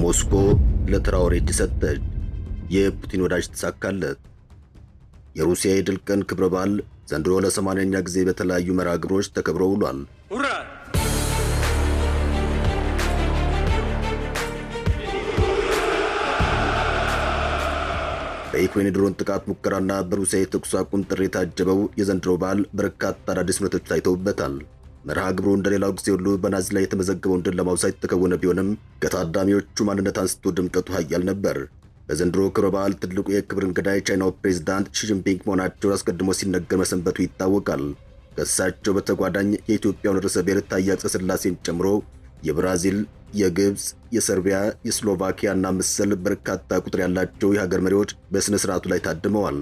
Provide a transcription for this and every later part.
ሞስኮ ለትራኦሬ እጅ ሰጠች። የፑቲን ወዳጅ ተሳካለት። የሩሲያ የድል ቀን ክብረ በዓል ዘንድሮ ለ80ኛ ጊዜ በተለያዩ መርሃ ግብሮች ተከብሮ ውሏል። በዩክሬን የድሮን ጥቃት ሙከራና በሩሲያ የተኩስ አቁም ጥሪ የታጀበው የዘንድሮ በዓል በርካታ አዳዲስ እውነቶች ታይተውበታል። መርሃ ግብሩ እንደሌላው ጊዜ ሁሉ በናዚ ላይ የተመዘገበውን ድል ለማውሳት የተከወነ ቢሆንም ከታዳሚዎቹ ማንነት አንስቶ ድምቀቱ ኃያል ነበር። በዘንድሮ ክብረ በዓል ትልቁ የክብር እንግዳ የቻይናው ፕሬዝዳንት ሺጂንፒንግ መሆናቸው አስቀድሞ ሲነገር መሰንበቱ ይታወቃል። ከእሳቸው በተጓዳኝ የኢትዮጵያውን ርዕሰ ብሔር ታዬ አጽቀሥላሴን ጨምሮ የብራዚል፣ የግብፅ፣ የሰርቢያ፣ የስሎቫኪያና መሰል በርካታ ቁጥር ያላቸው የሀገር መሪዎች በሥነ ሥርዓቱ ላይ ታድመዋል።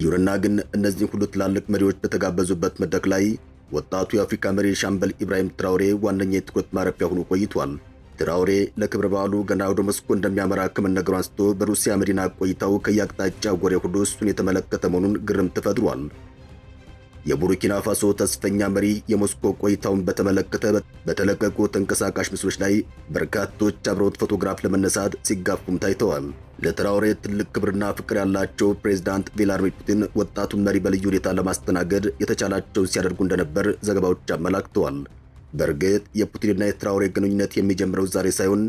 ይሁንና ግን እነዚህን ሁሉ ትላልቅ መሪዎች በተጋበዙበት መድረክ ላይ ወጣቱ የአፍሪካ መሪ ሻምበል ኢብራሂም ትራኦሬ ዋነኛ የትኩረት ማረፊያ ሆኖ ቆይቷል። ትራኦሬ ለክብረ በዓሉ ገና ወደ ሞስኮ እንደሚያመራ ከመነገሩ አንስቶ በሩሲያ መዲና ቆይታው ከየአቅጣጫው ወሬ ሁሉ እሱን የተመለከተ መሆኑን ግርምት ፈጥሯል። የቡርኪና ፋሶ ተስፈኛ መሪ የሞስኮ ቆይታውን በተመለከተ በተለቀቁ ተንቀሳቃሽ ምስሎች ላይ በርካቶች አብረውት ፎቶግራፍ ለመነሳት ሲጋፉም ታይተዋል። ለትራኦሬ ትልቅ ክብርና ፍቅር ያላቸው ፕሬዝዳንት ቭላድሚር ፑቲን ወጣቱን መሪ በልዩ ሁኔታ ለማስተናገድ የተቻላቸውን ሲያደርጉ እንደነበር ዘገባዎች አመላክተዋል። በእርግጥ የፑቲንና የትራኦሬ ግንኙነት የሚጀምረው ዛሬ ሳይሆን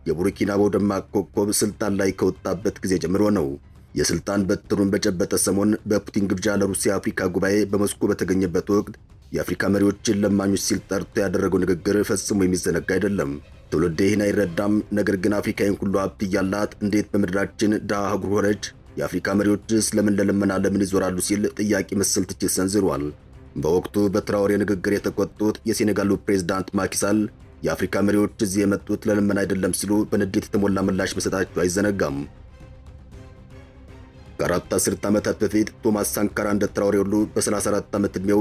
የቡርኪናባው ደማቅ ኮከብ ስልጣን ላይ ከወጣበት ጊዜ ጀምሮ ነው። የስልጣን በትሩን በጨበጠ ሰሞን በፑቲን ግብዣ ለሩሲያ አፍሪካ ጉባኤ በሞስኮ በተገኘበት ወቅት የአፍሪካ መሪዎችን ለማኞች ሲል ጠርቶ ያደረገው ንግግር ፈጽሞ የሚዘነጋ አይደለም። ትውልዴ ይህን አይረዳም፣ ነገር ግን አፍሪካዊን ሁሉ ሀብት እያላት እንዴት በምድራችን ድሃ አህጉር ሆነች? የአፍሪካ መሪዎችስ ለምን ለልመና ለምን ይዞራሉ? ሲል ጥያቄ መሰል ትችት ሰንዝሯል። በወቅቱ በትራኦሬ ንግግር የተቆጡት የሴኔጋሉ ፕሬዝዳንት ማኪሳል የአፍሪካ መሪዎች እዚህ የመጡት ለልመና አይደለም ሲሉ በንዴት የተሞላ ምላሽ መሰጣቸው አይዘነጋም። ከአራት አስርት ዓመታት በፊት ቶማስ ሳንካራ እንደ ትራኦሬ ሁሉ በ34 ዓመት ዕድሜው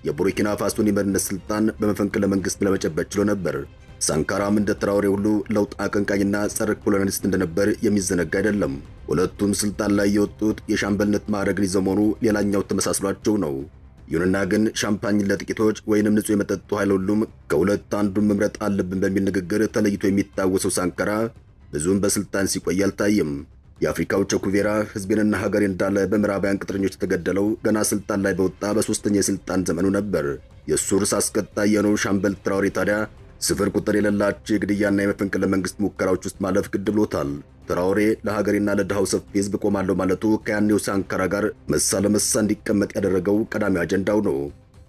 የቡርኪና ፋሶን የመሪነት ሥልጣን በመፈንቅለ መንግሥት ለመጨበጥ ችሎ ነበር። ሳንካራም እንደ ትራኦሬ ሁሉ ለውጥ አቀንቃኝና ጸረ ኮሎኒስት እንደነበር የሚዘነጋ አይደለም። ሁለቱም ሥልጣን ላይ የወጡት የሻምበልነት ማዕረግን ይዘው መሆኑ ሌላኛው ተመሳስሏቸው ነው። ይሁንና ግን ሻምፓኝን ለጥቂቶች ወይንም ንጹሕ የመጠጡ ኃይል ሁሉም ከሁለት አንዱን መምረጥ አለብን በሚል ንግግር ተለይቶ የሚታወሰው ሳንካራ ብዙም በሥልጣን ሲቆይ አልታየም። የአፍሪካው ቼኩቬራ ሕዝቤንና ሀገሬ እንዳለ በምዕራባውያን ቅጥረኞች የተገደለው ገና ሥልጣን ላይ በወጣ በሦስተኛ የሥልጣን ዘመኑ ነበር። የእሱ ርዕስ አስቀጣይ የሆነው ሻምበል ትራኦሬ ታዲያ ስፍር ቁጥር የሌላቸው የግድያና የመፈንቅለ መንግሥት ሙከራዎች ውስጥ ማለፍ ግድ ብሎታል። ትራኦሬ ለሀገሬና ለድሃው ሰፊ ሕዝብ ቆማለሁ ማለቱ ከያኔው ሳንካራ ጋር መሳ ለመሳ እንዲቀመጥ ያደረገው ቀዳሚ አጀንዳው ነው።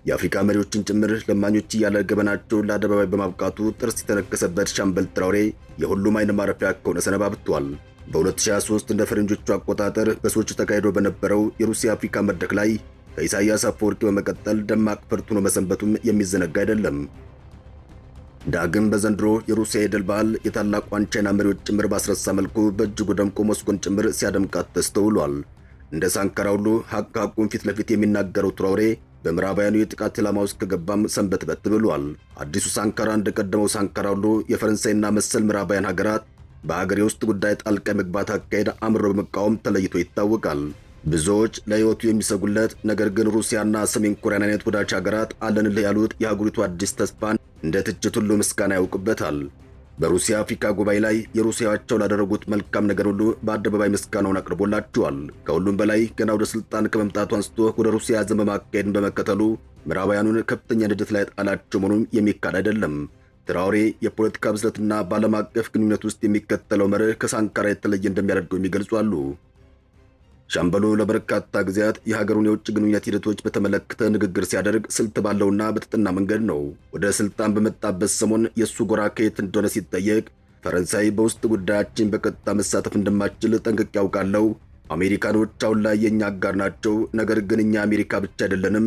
የአፍሪካ መሪዎችን ጭምር ለማኞች እያለ ገበናቸውን ለአደባባይ በማብቃቱ ጥርስ የተነከሰበት ሻምበል ትራኦሬ የሁሉም አይን ማረፊያ ከሆነ ሰነባብቷል። በ2023 እንደ ፈረንጆቹ አቆጣጠር በሶቺ ተካሂዶ በነበረው የሩሲያ አፍሪካ መድረክ ላይ ከኢሳያስ አፈወርቂ በመቀጠል ደማቅ ፈርጥ ሆኖ መሰንበቱም የሚዘነጋ አይደለም። ዳግም በዘንድሮ የሩሲያ የድል በዓል የታላቋን ቻይና መሪዎች ጭምር ባስረሳ መልኩ በእጅጉ ደምቆ ሞስኮን ጭምር ሲያደምቃት ተስተውሏል። እንደ ሳንካራ ሁሉ ሐቁን ፊት ለፊት የሚናገረው ትራኦሬ በምዕራባውያኑ የጥቃት ኢላማ ውስጥ ከገባም ሰንበትበት ብሏል። አዲሱ ሳንካራ እንደቀደመው ሳንካራ ሁሉ የፈረንሳይና መሰል ምዕራባውያን ሀገራት በሀገሬ ውስጥ ጉዳይ ጣልቃ መግባት አካሄድ አምሮ በመቃወም ተለይቶ ይታወቃል። ብዙዎች ለሕይወቱ የሚሰጉለት ነገር ግን ሩሲያና ሰሜን ኮሪያን አይነት ወዳጅ ሀገራት አለንልህ ያሉት የአህጉሪቱ አዲስ ተስፋን እንደ ትችት ሁሉ ምስጋና ያውቅበታል። በሩሲያ አፍሪካ ጉባኤ ላይ የሩሲያቸው ላደረጉት መልካም ነገር ሁሉ በአደባባይ ምስጋናውን አቅርቦላቸዋል። ከሁሉም በላይ ገና ወደ ሥልጣን ከመምጣቱ አንስቶ ወደ ሩሲያ ዘመም አካሄድን በመከተሉ ምዕራባውያኑን ከፍተኛ ንዴት ላይ ጣላቸው መሆኑን የሚካድ አይደለም። ትራኦሬ የፖለቲካ ብስለትና በዓለም አቀፍ ግንኙነት ውስጥ የሚከተለው መርህ ከሳንካራ የተለየ እንደሚያደርገው የሚገልጹ አሉ። ሻምበሉ ለበርካታ ጊዜያት የሀገሩን የውጭ ግንኙነት ሂደቶች በተመለከተ ንግግር ሲያደርግ ስልት ባለውና በተጠና መንገድ ነው። ወደ ሥልጣን በመጣበት ሰሞን የእሱ ጎራ ከየት እንደሆነ ሲጠየቅ ፈረንሳይ በውስጥ ጉዳያችን በቀጥታ መሳተፍ እንደማትችል ጠንቅቄ ያውቃለሁ። አሜሪካኖች አሁን ላይ የእኛ አጋር ናቸው፣ ነገር ግን እኛ አሜሪካ ብቻ አይደለንም፣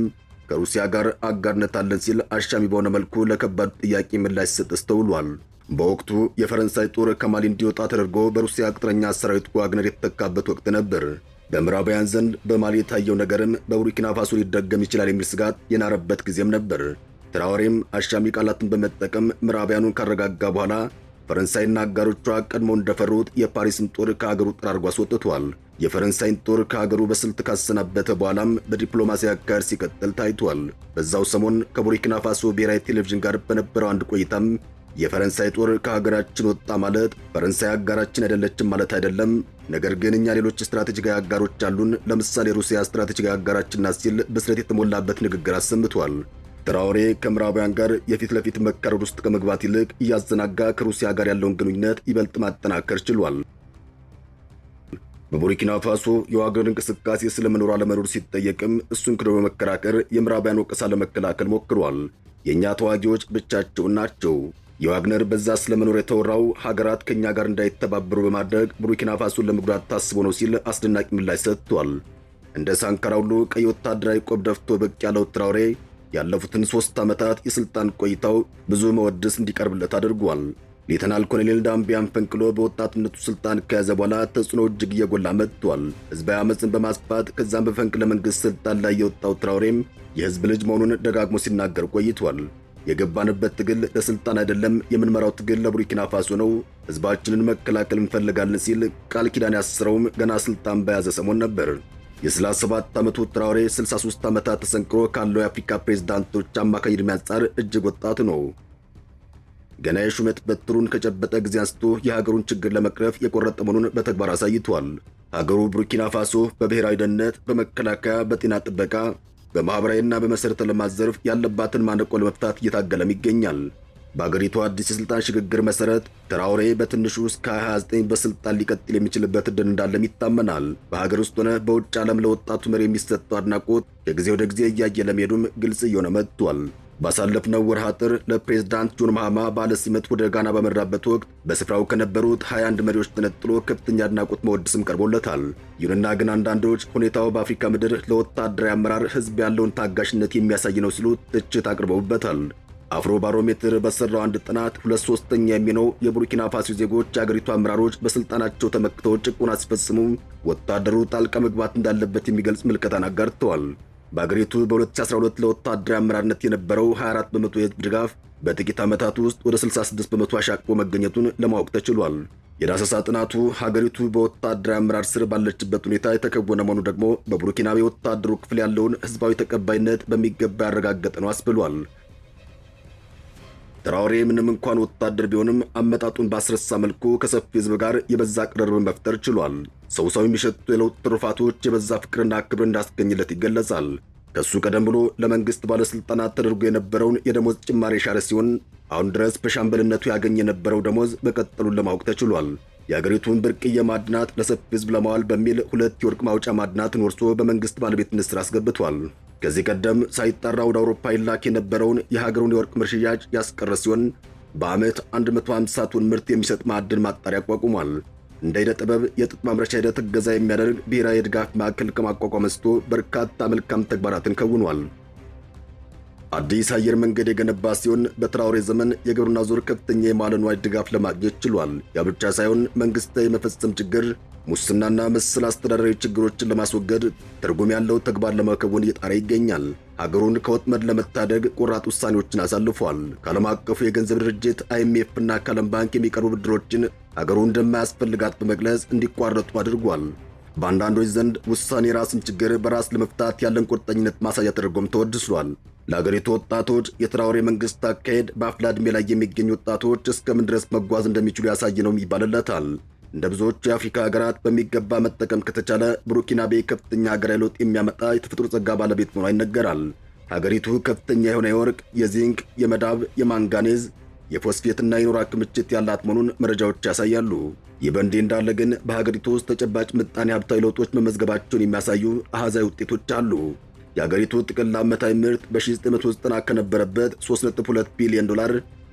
ከሩሲያ ጋር አጋርነት አለን ሲል አሻሚ በሆነ መልኩ ለከባዱ ጥያቄ ምላሽ ሲሰጥ ተስተውሏል። በወቅቱ የፈረንሳይ ጦር ከማሊ እንዲወጣ ተደርጎ በሩሲያ ቅጥረኛ ሰራዊት ዋግነር የተተካበት ወቅት ነበር። በምዕራባውያን ዘንድ በማሊ የታየው ነገርም በቡርኪና ፋሶ ሊደገም ይችላል የሚል ስጋት የናረበት ጊዜም ነበር። ትራኦሬም አሻሚ ቃላትን በመጠቀም ምዕራባውያኑን ካረጋጋ በኋላ ፈረንሳይና አጋሮቿ ቀድሞ እንደፈሩት የፓሪስን ጦር ከአገሩ ጠራርጎ አስወጥቷል። የፈረንሳይን ጦር ከአገሩ በስልት ካሰናበተ በኋላም በዲፕሎማሲያዊ አካሄድ ሲቀጥል ታይቷል። በዛው ሰሞን ከቡርኪና ፋሶ ብሔራዊ ቴሌቪዥን ጋር በነበረው አንድ ቆይታም የፈረንሳይ ጦር ከሀገራችን ወጣ ማለት ፈረንሳይ አጋራችን አይደለችም ማለት አይደለም። ነገር ግን እኛ ሌሎች ስትራቴጂካዊ አጋሮች አሉን፣ ለምሳሌ ሩሲያ ስትራቴጂካዊ አጋራችን ናት ሲል ብስለት የተሞላበት ንግግር አሰምቷል። ትራኦሬ ከምዕራባውያን ጋር የፊት ለፊት መካረር ውስጥ ከመግባት ይልቅ እያዘናጋ ከሩሲያ ጋር ያለውን ግንኙነት ይበልጥ ማጠናከር ችሏል። በቡርኪና ፋሶ የዋግነር እንቅስቃሴ ስለመኖር አለመኖር ሲጠየቅም እሱን ክዶ በመከራከር የምዕራባውያን ወቀሳ ለመከላከል ሞክሯል። የእኛ ተዋጊዎች ብቻቸውን ናቸው። የዋግነር በዛ ስለመኖር የተወራው ሀገራት ከኛ ጋር እንዳይተባበሩ በማድረግ ቡርኪና ፋሶን ለመጉዳት ታስቦ ነው ሲል አስደናቂ ምላሽ ሰጥቷል። እንደ ሳንካራ ሁሉ ቀይ ወታደራዊ ቆብ ደፍቶ ብቅ ያለው ትራኦሬ ያለፉትን 3 ዓመታት የስልጣን ቆይታው ብዙ መወድስ እንዲቀርብለት አድርጓል። ሌተናል ኮሎኔል ዳምቢያን ፈንቅሎ በወጣትነቱ ስልጣን ከያዘ በኋላ ተጽዕኖ እጅግ እየጎላ መጥቷል። ህዝባዊ አመፅን በማስፋት ከዛም በፈንቅለ መንግስት ስልጣን ላይ የወጣው ትራኦሬም የህዝብ ልጅ መሆኑን ደጋግሞ ሲናገር ቆይቷል። የገባንበት ትግል ለስልጣን አይደለም፣ የምንመራው ትግል ለቡርኪና ፋሶ ነው፣ ህዝባችንን መከላከል እንፈልጋለን ሲል ቃል ኪዳን ያሰረውም ገና ስልጣን በያዘ ሰሞን ነበር። የ37 ዓመቱ ትራኦሬ 63 ዓመታት ተሰንቅሮ ካለው የአፍሪካ ፕሬዝዳንቶች አማካኝ ዕድሜ አንጻር እጅግ ወጣት ነው። ገና የሹመት በትሩን ከጨበጠ ጊዜ አንስቶ የሀገሩን ችግር ለመቅረፍ የቆረጠ መሆኑን በተግባር አሳይቷል። ሀገሩ ቡርኪና ፋሶ በብሔራዊ ደህንነት፣ በመከላከያ፣ በጤና ጥበቃ፣ በማኅበራዊና በመሠረተ ልማት ዘርፍ ያለባትን ማነቆ ለመፍታት እየታገለም ይገኛል። በአገሪቱ አዲስ የሥልጣን ሽግግር መሠረት ትራኦሬ በትንሹ እስከ 29 በሥልጣን ሊቀጥል የሚችልበት ዕድል እንዳለም ይታመናል። በሀገር ውስጥ ሆነ በውጭ ዓለም ለወጣቱ መሪ የሚሰጠው አድናቆት ከጊዜ ወደ ጊዜ እያየ ለመሄዱም ግልጽ እየሆነ መጥቷል። ባሳለፍነው ወርሃ ጥር ለፕሬዝዳንት ጆን ማሃማ ባለ ሲመት ወደ ጋና በመራበት ወቅት በስፍራው ከነበሩት 21 መሪዎች ተነጥሎ ከፍተኛ አድናቆት መወድስም ቀርቦለታል። ይሁንና ግን አንዳንዶች ሁኔታው በአፍሪካ ምድር ለወታደራዊ አመራር ሕዝብ ያለውን ታጋሽነት የሚያሳይ ነው ሲሉ ትችት አቅርበውበታል። አፍሮ ባሮሜትር በሰራው አንድ ጥናት 2/3 የሚሆነው የቡርኪና ፋሶ ዜጎች የአገሪቱ አመራሮች በስልጣናቸው ተመክተው ጭቆና ሲፈጽሙ ወታደሩ ጣልቃ መግባት እንዳለበት የሚገልጽ ምልከታን አጋርተዋል። በአገሪቱ በ2012 ለወታደራዊ አመራርነት የነበረው 24 በመቶ የህዝብ ድጋፍ በጥቂት ዓመታት ውስጥ ወደ 66 በመቶ አሻቅቦ መገኘቱን ለማወቅ ተችሏል። የዳሰሳ ጥናቱ ሀገሪቱ በወታደራዊ አመራር ስር ባለችበት ሁኔታ የተከወነ መሆኑ ደግሞ በቡርኪናቤ ወታደሩ ክፍል ያለውን ህዝባዊ ተቀባይነት በሚገባ ያረጋገጠ ነው አስብሏል። ትራኦሬ ምንም እንኳን ወታደር ቢሆንም አመጣጡን ባስረሳ መልኩ ከሰፊ ህዝብ ጋር የበዛ ቅርርብን መፍጠር ችሏል። ሰው የሚሸቱ የለውጥ ትሩፋቶች የበዛ ፍቅርና ክብር እንዳስገኝለት ይገለጻል። ከሱ ቀደም ብሎ ለመንግስት ባለስልጣናት ተደርጎ የነበረውን የደሞዝ ጭማሪ የሻረ ሲሆን አሁን ድረስ በሻምበልነቱ ያገኝ የነበረው ደሞዝ መቀጠሉን ለማወቅ ተችሏል። የአገሪቱን ብርቅዬ ማዕድናት ለሰፊ ህዝብ ለማዋል በሚል 2 የወርቅ ማውጫ ማዕድናትን ወርሶ በመንግስት ባለቤትነት ስር አስገብቷል። ከዚህ ቀደም ሳይጣራ ወደ አውሮፓ ይላክ የነበረውን የሀገሩን የወርቅ ምርት ሽያጭ ያስቀረ ሲሆን በዓመት 150 ቶን ምርት የሚሰጥ ማዕድን ማጣሪያ አቋቁሟል። እንደ ዕደ ጥበብ የጥጥ ማምረቻ ሂደት እገዛ የሚያደርግ ብሔራዊ የድጋፍ ማዕከል ከማቋቋም አንስቶ በርካታ መልካም ተግባራትን ከውኗል። አዲስ አየር መንገድ የገነባ ሲሆን በትራኦሬ ዘመን የግብርና ዞር ከፍተኛ የመዋዕለ ንዋይ ድጋፍ ለማግኘት ችሏል። ያ ብቻ ሳይሆን መንግስታዊ የመፈጸም ችግር፣ ሙስናና መሰል አስተዳደራዊ ችግሮችን ለማስወገድ ትርጉም ያለው ተግባር ለመከወን እየጣረ ይገኛል። ሀገሩን ከወጥመድ ለመታደግ ቆራጥ ውሳኔዎችን አሳልፏል። ከዓለም አቀፉ የገንዘብ ድርጅት IMF እና ከዓለም ባንክ የሚቀርቡ ብድሮችን ሀገሩ እንደማያስፈልጋት በመግለጽ እንዲቋረጡ አድርጓል። በአንዳንዶች ዘንድ ውሳኔ የራስን ችግር በራስ ለመፍታት ያለን ቁርጠኝነት ማሳያ ተደርጎም ተወድሷል። ለአገሪቱ ወጣቶች የትራኦሬ መንግስት አካሄድ በአፍላ ዕድሜ ላይ የሚገኙ ወጣቶች እስከምን ድረስ መጓዝ እንደሚችሉ ያሳይ ነው ይባልለታል። እንደ ብዙዎቹ የአፍሪካ ሀገራት በሚገባ መጠቀም ከተቻለ ቡርኪናቤ ከፍተኛ ሀገራዊ ለውጥ የሚያመጣ የተፈጥሮ ጸጋ ባለቤት መሆኗ ይነገራል። ሀገሪቱ ከፍተኛ የሆነ የወርቅ፣ የዚንክ፣ የመዳብ፣ የማንጋኔዝ፣ የፎስፌትና የኖራ ክምችት ያላት መሆኑን መረጃዎች ያሳያሉ። ይህ በእንዲህ እንዳለ ግን በሀገሪቱ ውስጥ ተጨባጭ ምጣኔ ሀብታዊ ለውጦች መመዝገባቸውን የሚያሳዩ አሃዛዊ ውጤቶች አሉ። የሀገሪቱ ጥቅል ዓመታዊ ምርት በ1990 ከነበረበት $3.2 ቢሊዮን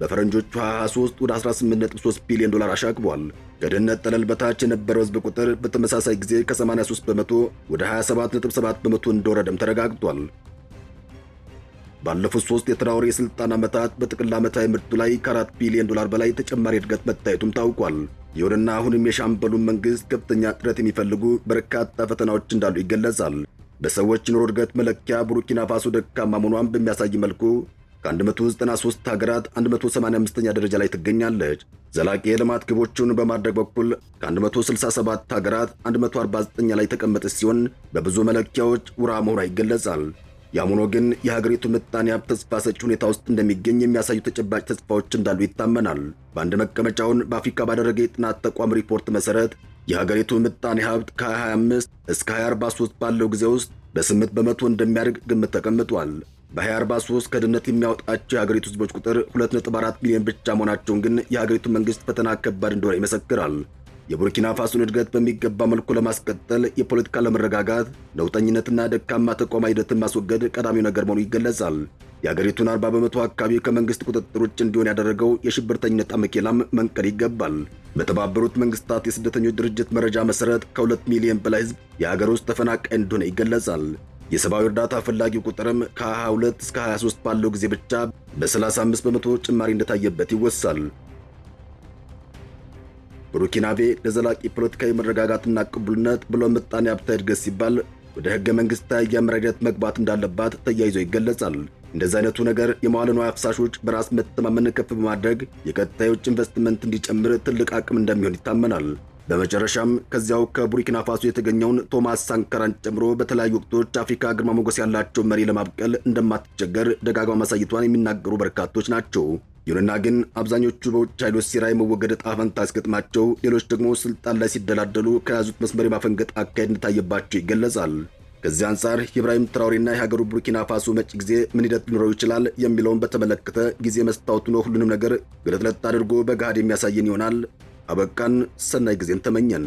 በፈረንጆቹ 23 ወደ $18.3 ቢሊዮን አሻቅቧል። ከድህነት ጠለል በታች የነበረው ህዝብ ቁጥር በተመሳሳይ ጊዜ ከ83 በመቶ ወደ 27.7 በመቶ እንደወረደም ተረጋግጧል። ባለፉት 3 የትራኦሬ የሥልጣን ዓመታት በጥቅል ዓመታዊ ምርቱ ላይ ከ4 ቢሊዮን በላይ ተጨማሪ እድገት መታየቱም ታውቋል። ይሁንና አሁንም የሻምበሉን መንግሥት ከፍተኛ ጥረት የሚፈልጉ በርካታ ፈተናዎች እንዳሉ ይገለጻል። በሰዎች ኑሮ እድገት መለኪያ ቡርኪና ፋሶ ደካማ መሆኗን በሚያሳይ መልኩ ከ193 ሀገራት 185ኛ ደረጃ ላይ ትገኛለች። ዘላቂ የልማት ግቦቹን በማድረግ በኩል ከ167 ሀገራት 149 ላይ ተቀመጠች ሲሆን በብዙ መለኪያዎች ውራ መሆኗ ይገለጻል። ያም ሆኖ ግን የሀገሪቱ ምጣኔ ሀብት ተስፋ ሰጪ ሁኔታ ውስጥ እንደሚገኝ የሚያሳዩ ተጨባጭ ተስፋዎች እንዳሉ ይታመናል። በአንድ መቀመጫውን በአፍሪካ ባደረገ የጥናት ተቋም ሪፖርት መሰረት የሀገሪቱ ምጣኔ ሀብት ከ2025 እስከ 2043 ባለው ጊዜ ውስጥ በ8 በመቶ እንደሚያድግ ግምት ተቀምጧል። በ2043 ከድህነት የሚያወጣቸው የሀገሪቱ ህዝቦች ቁጥር 2.4 ሚሊዮን ብቻ መሆናቸውን ግን የሀገሪቱ መንግስት ፈተና ከባድ እንደሆነ ይመሰክራል። የቡርኪና ፋሶን እድገት በሚገባ መልኩ ለማስቀጠል የፖለቲካ ለመረጋጋት ነውጠኝነትና ደካማ ተቋማዊ ሂደትን ማስወገድ ቀዳሚው ነገር መሆኑ ይገለጻል። የሀገሪቱን 40 በመቶ አካባቢ ከመንግስት ቁጥጥር ውጭ እንዲሆን ያደረገው የሽብርተኝነት አመኬላም መንቀል ይገባል። በተባበሩት መንግስታት የስደተኞች ድርጅት መረጃ መሰረት ከ2 ሚሊዮን በላይ ህዝብ የሀገር ውስጥ ተፈናቃይ እንደሆነ ይገለጻል። የሰብአዊ እርዳታ ፈላጊው ቁጥርም ከ22 እስከ 23 ባለው ጊዜ ብቻ በ35 በመቶ ጭማሪ እንደታየበት ይወሳል። ቡርኪናቤ ለዘላቂ ፖለቲካዊ መረጋጋትና ቅቡልነት ብሎ ምጣኔ ሀብታዊ እድገት ሲባል ወደ ህገ መንግስታዊ የአመራር ሂደት መግባት እንዳለባት ተያይዞ ይገለጻል። እንደዚህ አይነቱ ነገር የመዋለ ንዋይ አፍሳሾች በራስ መተማመን ከፍ በማድረግ የቀጣይ የውጭ ኢንቨስትመንት እንዲጨምር ትልቅ አቅም እንደሚሆን ይታመናል። በመጨረሻም ከዚያው ከቡርኪና ፋሶ የተገኘውን ቶማስ ሳንካራን ጨምሮ በተለያዩ ወቅቶች አፍሪካ ግርማ ሞገስ ያላቸው መሪ ለማብቀል እንደማትቸገር ደጋግማ ማሳየቷን የሚናገሩ በርካቶች ናቸው። ይሁንና ግን አብዛኞቹ በውጭ ኃይሎች ሴራ የመወገድ ዕጣ ፈንታ ሲገጥማቸው፣ ሌሎች ደግሞ ስልጣን ላይ ሲደላደሉ ከያዙት መስመር የማፈንገጥ አካሄድ እንደታየባቸው ይገለጻል። ከዚህ አንጻር ኢብራሂም ትራውሬና የሀገሩ ቡርኪና ፋሶ መጪ ጊዜ ምን ሂደት ሊኖረው ይችላል የሚለውን በተመለከተ ጊዜ መስታወቱ ነው ሁሉንም ነገር ግለጥለጥ አድርጎ በገሃድ የሚያሳየን ይሆናል። አበቃን። ሰናይ ጊዜን ተመኘን።